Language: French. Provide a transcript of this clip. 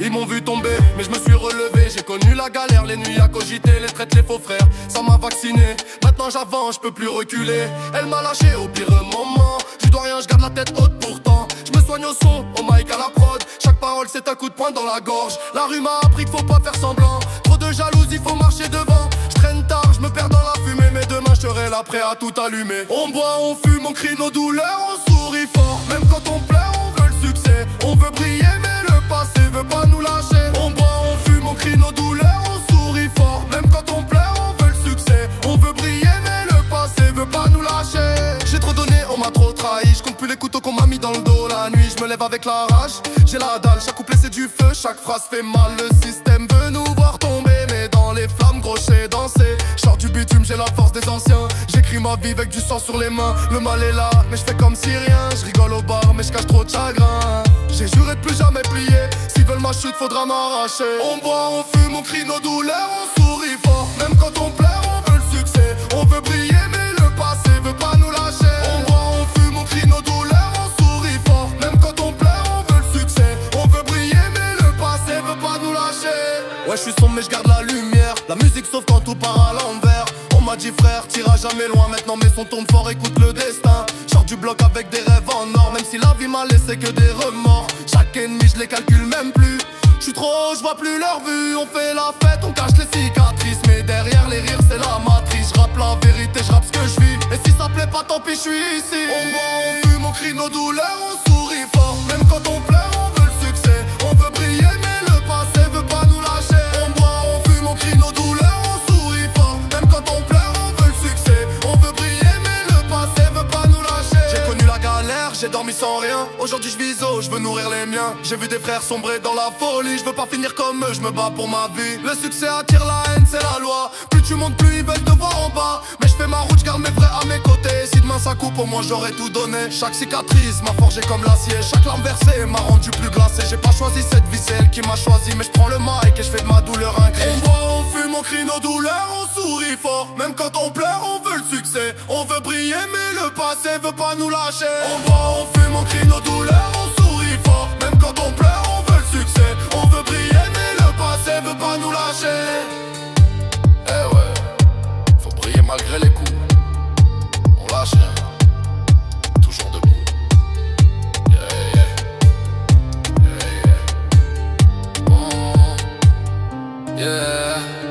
Ils m'ont vu tomber, mais je me suis relevé. J'ai connu la galère, les nuits à cogiter, les traites, les faux frères. Ça m'a vacciné, maintenant j'avance, je peux plus reculer. Elle m'a lâché au pire moment. Je dois rien, je garde la tête haute pourtant. Je me soigne au son, au mic à la prod. Chaque parole c'est un coup de poing dans la gorge. La rue m'a appris qu'il faut pas faire semblant. Trop de jalousie, faut marcher devant. Je traîne tard, je me perds dans la fumée. Mais demain je serai là prêt à tout allumer. On boit, on fume, on crie nos douleurs, on sourit fort. Même quand on pleure, on veut le succès. On veut briller mais le passé veut pas nous lâcher. On boit, on fume, on crie nos douleurs, on sourit fort. Même quand on pleure, on veut le succès. On veut briller mais le passé veut pas nous lâcher. J'ai trop donné, on m'a trop trahi. Je compte plus les couteaux qu'on m'a mis dans le dos la nuit. Je me lève avec la rage, j'ai la dalle. Chaque couplet c'est du feu, chaque phrase fait mal. Le système veut nous voir tomber, mais dans les flammes gaucher, danser. Sors du bitume, j'ai la force des anciens. J'écris ma vie avec du sang sur les mains. Le mal est là, mais je fais comme si rien. Je rigole au bar, mais je cache trop de chagrin. J'ai juré de plus jamais plier. S'ils veulent ma chute, faudra m'arracher. On boit, on fume, on crie nos douleurs, on sourit fort. Même quand on pleure, on veut le succès. On veut briller, mais le passé veut pas nous lâcher. On boit, on fume, on crie nos douleurs, on sourit fort. Même quand on pleure, on veut le succès. On veut briller, mais le passé veut pas nous lâcher. Ouais, je suis sombre, mais je garde la lumière. La musique sauf quand tout part à l'envers. On m'a dit frère, t'iras jamais loin. Maintenant mes sons tournent fort, écoute le destin. Sors du bloc avec des rêves en or. Même si la vie m'a laissé que des remords. Chaque ennemi je les calcule même plus. J'suis trop haut, j'vois plus leur vue. On fait la fête, on cache les cicatrices. Mais derrière les rires c'est la matrice. J'rappe la vérité, j'rappe ce que je vis. Et si ça plaît pas tant pis, j'suis ici. On boit, on fume, on crie nos douleurs, on sourit fort. Même quand on pleure, on veut le succès. On veut briller mais le passé veut pas nous lâcher. On boit, on fume, on crie nos douleurs, on sourit fort. Même quand on pleure, on veut le succès. On veut briller mais le passé veut pas nous lâcher. J'ai connu la galère, j'ai dormi sans rien. Aujourd'hui je vise haut, je veux nourrir les miens. J'ai vu des frères sombrer dans la folie. Je veux pas finir comme eux, je me bats pour ma vie. Le succès attire la haine, c'est la loi. Plus tu montes, plus ils veulent te voir en bas. Mais je fais ma route, je garde mes vrais à mes côtés. Si demain ça coupe, au moins j'aurais tout donné. Chaque cicatrice m'a forgé comme l'acier. Chaque larme versée m'a rendu plus glacé. J'ai pas choisi cette vie, c'est elle qui m'a choisi. Mais je prends le mic et je fais de ma douleur un cri. On boit, on fume, on crie nos douleurs, on sourit fort. Même quand on pleure, on veut le succès. On veut briller mais le passé veut pas nous lâcher. On boit, on fume, on crie nos douleurs, on sourit fort. Même quand on pleure, on veut le succès. On veut briller mais le passé veut pas nous lâcher. Eh ouais, faut briller malgré les coups. On lâche rien, toujours debout. Yeah, yeah, yeah, yeah. Oh, yeah.